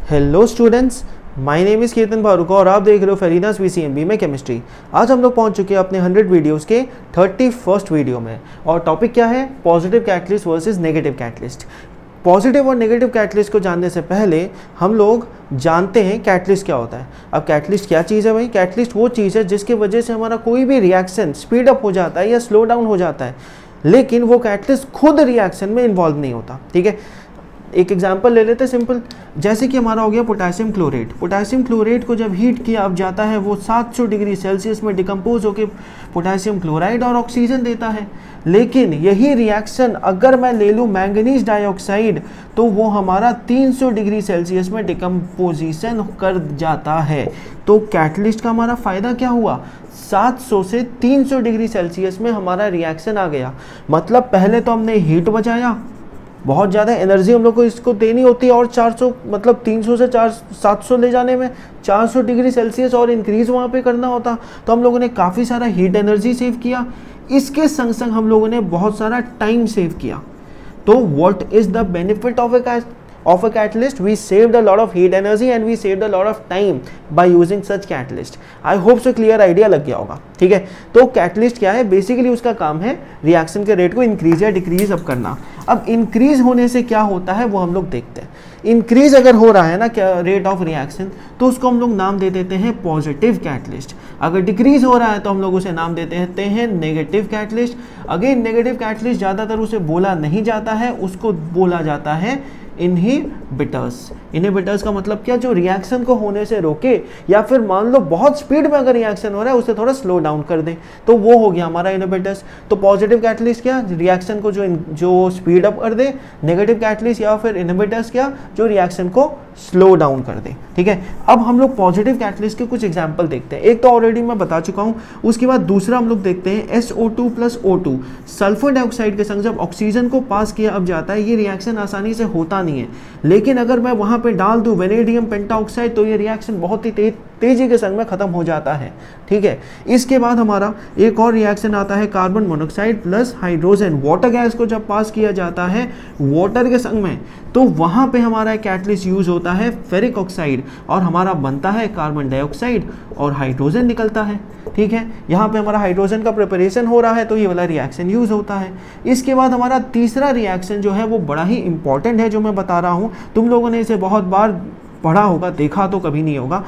Hello students, my name is कीर्तन भारुका और आप देख रहे हो फेरीनास VCMB में केमिस्ट्री। आज हम लोग पहुंच चुके हैं अपने 100 वीडियोस के 31st वीडियो में और टॉपिक क्या है? Positive catalyst versus negative catalyst. Positive और नेगेटिव कैटलिस्ट को जानने से पहले हम लोग जानते हैं कैटलिस्ट क्या होता है। अब कैटलिस्ट क्या चीज़ है भाई? कैटलिस्ट वो चीज़ है जिसकी वजह से हमारा कोई भी रिएक्शन स्पीड अप हो जाता है या स्लो डाउन हो जाता है, लेकिन वो कैटलिस्ट खुद रिएक्शन में इन्वॉल्व नहीं होता। ठीक है, एक एग्जांपल ले लेते हैं सिंपल, जैसे कि हमारा हो गया पोटेशियम क्लोरेट। पोटेशियम क्लोरेट को जब हीट किया अब जाता है वो 700 डिग्री सेल्सियस में डिकम्पोज होकर पोटेशियम क्लोराइड और ऑक्सीजन देता है। लेकिन यही रिएक्शन अगर मैं ले लूँ मैंगनीज डाइऑक्साइड तो वो हमारा 300 डिग्री सेल्सियस में डिकम्पोजिशन कर जाता है। तो कैटलिस्ट का हमारा फ़ायदा क्या हुआ? 700 से 300 डिग्री सेल्सियस में हमारा रिएक्शन आ गया। मतलब पहले तो हमने हीट बचाया, बहुत ज़्यादा एनर्जी हम लोग को इसको देनी होती है और 400 मतलब 300 से 700 ले जाने में 400 डिग्री सेल्सियस और इंक्रीज़ वहाँ पे करना होता। तो हम लोगों ने काफ़ी सारा हीट एनर्जी सेव किया, इसके संग संग हम लोगों ने बहुत सारा टाइम सेव किया। तो what is the benefit of a catalyst? We saved a lot of heat energy and we saved a lot of time by using such catalyst. I hope so clear idea लग गया होगा। ठीक है, तो catalyst क्या है? Basically उसका काम है रिएक्शन के रेट को इंक्रीज या डिक्रीज अप करना। अब इंक्रीज होने से क्या होता है वो हम लोग देखते हैं। इंक्रीज अगर हो रहा है ना क्या रेट ऑफ रिएक्शन, तो उसको हम लोग नाम दे देते हैं पॉजिटिव कैटलिस्ट। अगर डिक्रीज हो रहा है तो हम लोग उसे नाम देते हैं negative catalyst. Again negative catalyst ज़्यादातर उसे बोला नहीं जाता है, उसको बोला जाता है इनहिबिटर्स। इनहिबिटर्स का मतलब क्या? जो रिएक्शन को होने से रोके या फिर मान लो बहुत स्पीड में अगर रिएक्शन हो रहा है उसे थोड़ा स्लो डाउन कर दे, तो वो हो गया हमारा इनहिबिटर्स। तो पॉजिटिव कैटलिस्ट क्या? रिएक्शन को जो स्पीड अप कर दे। नेगेटिव कैटलिस्ट या फिर इनहिबिटर्स क्या? जो रिएक्शन को स्लो डाउन कर दे। ठीक है, अब हम लोग पॉजिटिव कैटलिस्ट के कुछ एग्जाम्पल देखते हैं। एक तो ऑलरेडी मैं बता चुका हूँ, उसके बाद दूसरा हम लोग देखते हैं SO2 + O2 सल्फर डाइऑक्साइड के संग जब ऑक्सीजन को पास किया अब जाता है। ये रिएक्शन आसानी से होता नहीं है, लेकिन अगर मैं वहां पे डाल दूं वेनेडियम पेंटाऑक्साइड तो ये रिएक्शन बहुत ही तेजी के संग में खत्म हो जाता है। ठीक है, इसके बाद हमारा एक और रिएक्शन आता है carbon monoxide + hydrogen. Water gas को जब पास किया जाता है वाटर के संग में तो वहां पे हमारा कैटलिस्ट यूज होता है फेरिक ऑक्साइड और हमारा बनता है कार्बन डाइऑक्साइड और हाइड्रोजन निकलता है। ठीक है, यहाँ पे हमारा हाइड्रोजन का प्रिपरेशन हो रहा है तो ये वाला रिएक्शन यूज होता है। इसके बाद हमारा तीसरा रिएक्शन जो है वो बड़ा ही इंपॉर्टेंट है, जो मैं बता रहा हूँ। तुम लोगों ने इसे बहुत बार पढ़ा होगा, देखा तो कभी नहीं होगा।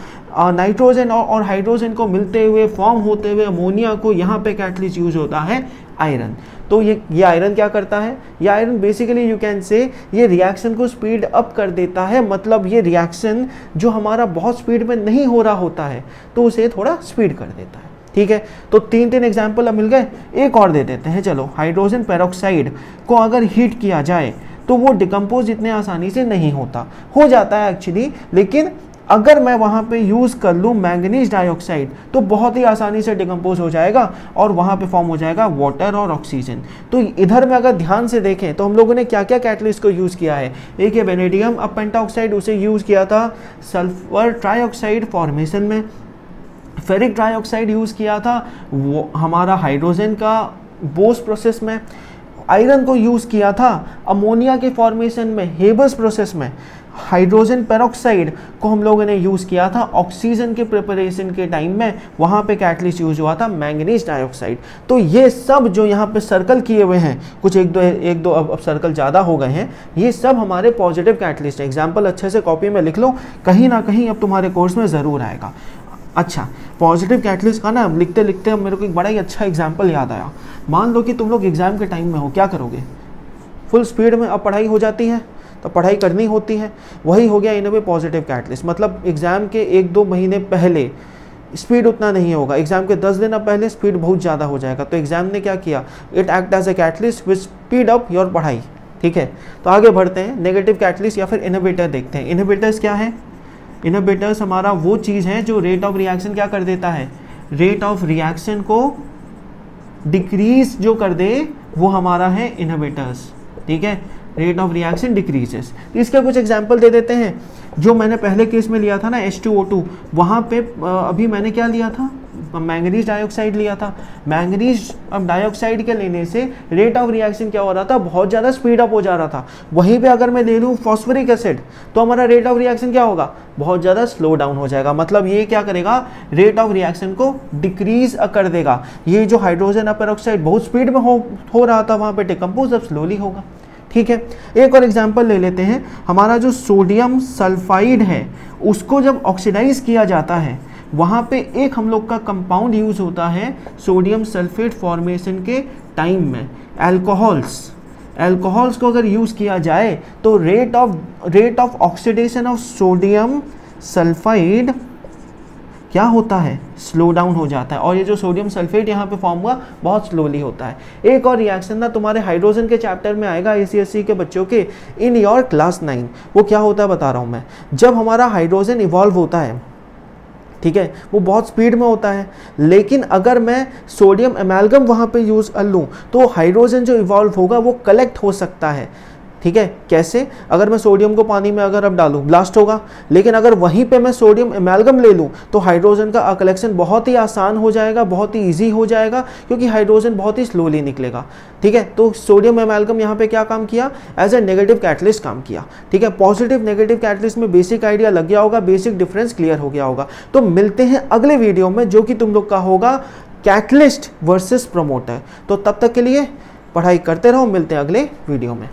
नाइट्रोजन और हाइड्रोजन को मिलते हुए फॉर्म होते हुए अमोनिया को यहाँ पे कैटलिस्ट यूज होता है आयरन। तो ये आयरन क्या करता है? ये iron basically you can say ये रिएक्शन को स्पीड अप कर देता है। मतलब ये रिएक्शन जो हमारा बहुत स्पीड में नहीं हो रहा होता है तो उसे थोड़ा स्पीड कर देता है। ठीक है, तो तीन एग्जाम्पल अब मिल गए। एक और दे देते हैं, चलो। हाइड्रोजन पेरोक्साइड को अगर हीट किया जाए तो वो डिकम्पोज इतने आसानी से नहीं होता, हो जाता है एक्चुअली, लेकिन अगर मैं वहाँ पे यूज़ कर लूँ मैंगनीज डाइऑक्साइड तो बहुत ही आसानी से डिकम्पोज हो जाएगा और वहाँ पे फॉर्म हो जाएगा वाटर और ऑक्सीजन। तो इधर में अगर ध्यान से देखें तो हम लोगों ने क्या क्या कैटलिस्ट को यूज़ किया है। एक है वेनेडियम पेंटाऑक्साइड, उसे यूज़ किया था सल्फर ट्राइऑक्साइड फॉर्मेशन में। फेरिक ट्राइऑक्साइड यूज़ किया था वो हमारा हाइड्रोजन का बोस प्रोसेस में। आयरन को यूज़ किया था अमोनिया के फॉर्मेशन में हेबस प्रोसेस में। हाइड्रोजन पेरोक्साइड को हम लोगों ने यूज़ किया था ऑक्सीजन के प्रिपरेशन के टाइम में, वहाँ पे कैटलिस्ट यूज हुआ था मैंगनीज डाइऑक्साइड। तो ये सब जो यहाँ पे सर्कल किए हुए हैं, कुछ एक दो अब सर्कल ज़्यादा हो गए हैं, ये सब हमारे पॉजिटिव कैटलिस्ट है। एग्जाम्पल अच्छे से कॉपी में लिख लो, कहीं ना कहीं अब तुम्हारे कोर्स में ज़रूर आएगा। अच्छा, पॉजिटिव कैटलिस्ट का ना लिखते लिखते मेरे को एक बड़ा ही अच्छा एग्जाम्पल याद आया। मान लो कि तुम लोग एग्ज़ाम के टाइम में हो, क्या करोगे? फुल स्पीड में अब पढ़ाई हो जाती है तो पढ़ाई करनी होती है। वही हो गया इनमें पॉजिटिव कैटलिस्ट। मतलब एग्ज़ाम के 1-2 महीने पहले स्पीड उतना नहीं होगा, एग्ज़ाम के 10 दिन पहले स्पीड बहुत ज़्यादा हो जाएगा। तो एग्ज़ाम ने क्या किया? It act as a catalyst which speed up your पढ़ाई। ठीक है, तो आगे बढ़ते हैं। नेगेटिव कैटलिस्ट या फिर इनहिबिटर देखते हैं। इनहिबिटर्स क्या है? इनहिबिटर्स हमारा वो चीज़ है जो रेट ऑफ रिएक्शन क्या कर देता है? रेट ऑफ रिएक्शन को डिक्रीज जो कर दे वो हमारा है इनहिबिटर्स। ठीक है, रेट ऑफ रिएक्शन डिक्रीजेस। तो इसके कुछ एग्जांपल दे देते हैं। जो मैंने पहले केस में लिया था ना H2O2, वहाँ पे अभी मैंने क्या लिया था? मैंगनीज डाइऑक्साइड लिया था। मैंगनीज अब डाइऑक्साइड के लेने से रेट ऑफ रिएक्शन क्या हो रहा था, बहुत ज़्यादा स्पीड अप हो जा रहा था। वहीं पे अगर मैं ले लूँ फॉस्फोरिक एसिड तो हमारा रेट ऑफ रिएक्शन क्या होगा, बहुत ज़्यादा स्लो डाउन हो जाएगा। मतलब ये क्या करेगा, रेट ऑफ रिएक्शन को डिक्रीज कर देगा। ये जो हाइड्रोजन पेरोक्साइड बहुत स्पीड में हो रहा था वहाँ पे डिकम्पोज, अब स्लोली होगा। ठीक है, एक और एग्जांपल ले लेते हैं। हमारा जो सोडियम सल्फाइड है उसको जब ऑक्सीडाइज किया जाता है वहाँ पे एक हम लोग का कंपाउंड यूज होता है सोडियम सल्फेट फॉर्मेशन के टाइम में, अल्कोहल्स को अगर यूज किया जाए तो rate of oxidation of sodium sulphide क्या होता है, स्लो डाउन हो जाता है। और ये जो सोडियम सल्फेट यहाँ पे फॉर्म हुआ बहुत स्लोली होता है। एक और रिएक्शन ना तुम्हारे हाइड्रोजन के चैप्टर में आएगा ACSC के बच्चों के इन योर क्लास 9। वो क्या होता है बता रहा हूँ मैं। जब हमारा हाइड्रोजन इवॉल्व होता है, ठीक है, वो बहुत स्पीड में होता है, लेकिन अगर मैं सोडियम एमालगम वहाँ पे यूज़ कर लूँ तो हाइड्रोजन जो इवॉल्व होगा वो कलेक्ट हो सकता है। ठीक है, कैसे, अगर मैं सोडियम को पानी में अगर अब डालूं ब्लास्ट होगा, लेकिन अगर वहीं पे मैं सोडियम एमालगम ले लूं तो हाइड्रोजन का कलेक्शन बहुत ही आसान हो जाएगा, बहुत ही इजी हो जाएगा, क्योंकि हाइड्रोजन बहुत ही स्लोली निकलेगा। ठीक है, तो सोडियम एमालगम यहाँ पे क्या काम किया, एज ए नेगेटिव कैटलिस्ट काम किया। ठीक है, पॉजिटिव नेगेटिव कैटलिस्ट में बेसिक आइडिया लग गया होगा, बेसिक डिफरेंस क्लियर हो गया होगा। तो मिलते हैं अगले वीडियो में जो कि तुम लोग का होगा कैटलिस्ट वर्सेस प्रमोटर। तो तब तक के लिए पढ़ाई करते रहो, मिलते हैं अगले वीडियो में।